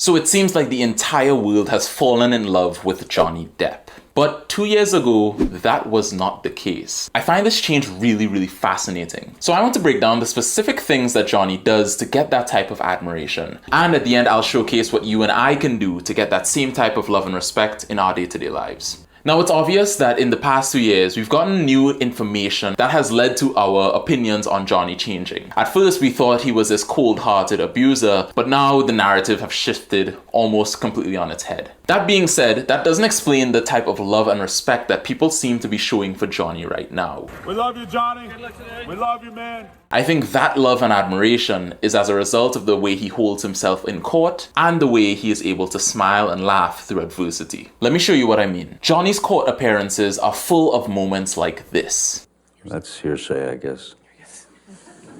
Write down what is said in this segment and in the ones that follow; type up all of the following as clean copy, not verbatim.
So it seems like the entire world has fallen in love with Johnny Depp. But 2 years ago, that was not the case. I find this change really fascinating. So I want to break down the specific things that Johnny does to get that type of admiration. And at the end, I'll showcase what you and I can do to get that same type of love and respect in our day-to-day lives. Now, it's obvious that in the past 2 years, we've gotten new information that has led to our opinions on Johnny changing. At first, we thought he was this cold-hearted abuser, but now the narrative have shifted almost completely on its head. That being said, that doesn't explain the type of love and respect that people seem to be showing for Johnny right now. We love you, Johnny. We love you, man. I think that love and admiration is as a result of the way he holds himself in court and the way he is able to smile and laugh through adversity. Let me show you what I mean. Johnny's court appearances are full of moments like this. That's hearsay, I guess.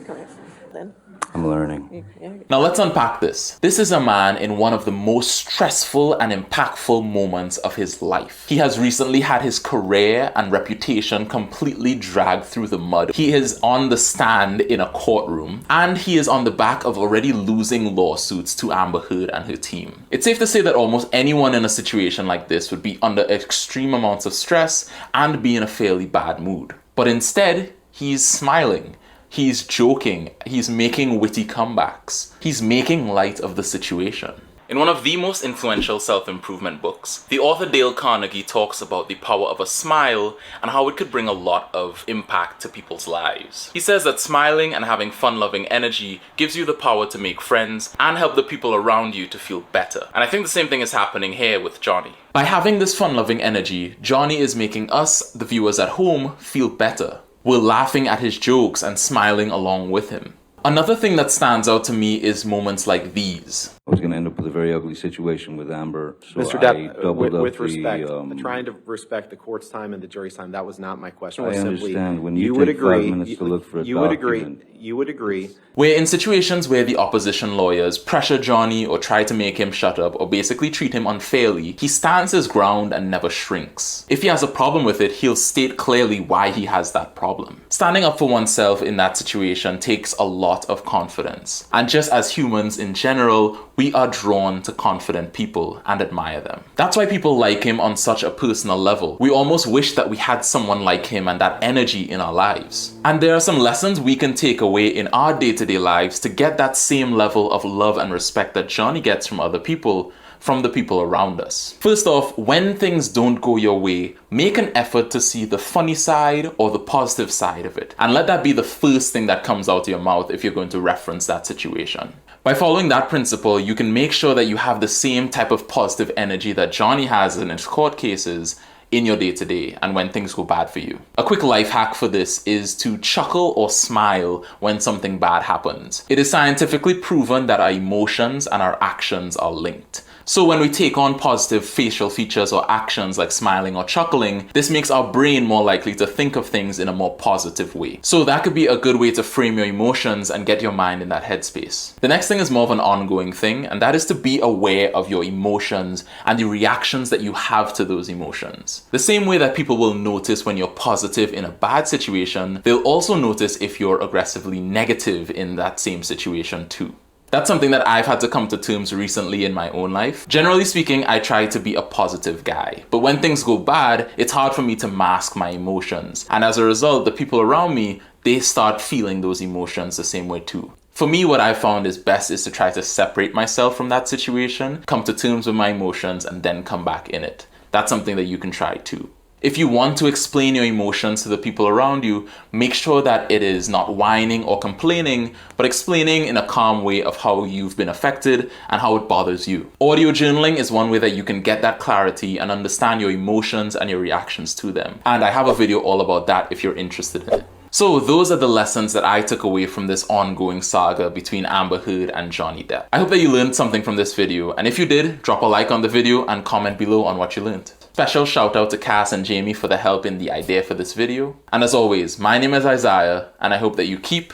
Go ahead. Then. I'm learning. Now let's unpack this. This is a man in one of the most stressful and impactful moments of his life. He has recently had his career and reputation completely dragged through the mud. He is on the stand in a courtroom, and he is on the back of already losing lawsuits to Amber Heard and her team. It's safe to say that almost anyone in a situation like this would be under extreme amounts of stress and be in a fairly bad mood. But instead, he's smiling. He's joking, he's making witty comebacks, he's making light of the situation. In one of the most influential self-improvement books, the author Dale Carnegie talks about the power of a smile and how it could bring a lot of impact to people's lives. He says that smiling and having fun-loving energy gives you the power to make friends and help the people around you to feel better. And I think the same thing is happening here with Johnny. By having this fun-loving energy, Johnny is making us, the viewers at home, feel better. We're laughing at his jokes and smiling along with him. Another thing that stands out to me is moments like these. I was going to end up with a very ugly situation with Amber, so Mr. Depp, with respect, trying to respect the court's time and the jury's time, that was not my question. I understand. When you take 5 minutes to look for a document. You would agree. Where in situations where the opposition lawyers pressure Johnny or try to make him shut up or basically treat him unfairly, he stands his ground and never shrinks. If he has a problem with it, he'll state clearly why he has that problem. Standing up for oneself in that situation takes a lot of confidence. And just as humans in general, we are drawn to confident people and admire them. That's why people like him on such a personal level. We almost wish that we had someone like him and that energy in our lives. And there are some lessons we can take away in our day-to-day lives to get that same level of love and respect that Johnny gets from other people, from the people around us. First off, when things don't go your way, make an effort to see the funny side or the positive side of it. And let that be the first thing that comes out of your mouth if you're going to reference that situation. By following that principle, you can make sure that you have the same type of positive energy that Johnny has in his court cases in your day-to-day and when things go bad for you. A quick life hack for this is to chuckle or smile when something bad happens. It is scientifically proven that our emotions and our actions are linked. So when we take on positive facial features or actions like smiling or chuckling, this makes our brain more likely to think of things in a more positive way. So that could be a good way to frame your emotions and get your mind in that headspace. The next thing is more of an ongoing thing, and that is to be aware of your emotions and the reactions that you have to those emotions. The same way that people will notice when you're positive in a bad situation, they'll also notice if you're aggressively negative in that same situation too. That's something that I've had to come to terms recently in my own life. Generally speaking, I try to be a positive guy. But when things go bad, it's hard for me to mask my emotions. And as a result, the people around me, they start feeling those emotions the same way too. For me, what I found is best is to try to separate myself from that situation, come to terms with my emotions, and then come back in it. That's something that you can try too. If you want to explain your emotions to the people around you, make sure that it is not whining or complaining, but explaining in a calm way of how you've been affected and how it bothers you. Audio journaling is one way that you can get that clarity and understand your emotions and your reactions to them. And I have a video all about that if you're interested in it. So those are the lessons that I took away from this ongoing saga between Amber Heard and Johnny Depp. I hope that you learned something from this video, and if you did, drop a like on the video and comment below on what you learned. Special shout out to Cass and Jamie for the help in the idea for this video. And as always, my name is Isaiah, and I hope that you keep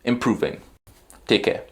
improving. Take care.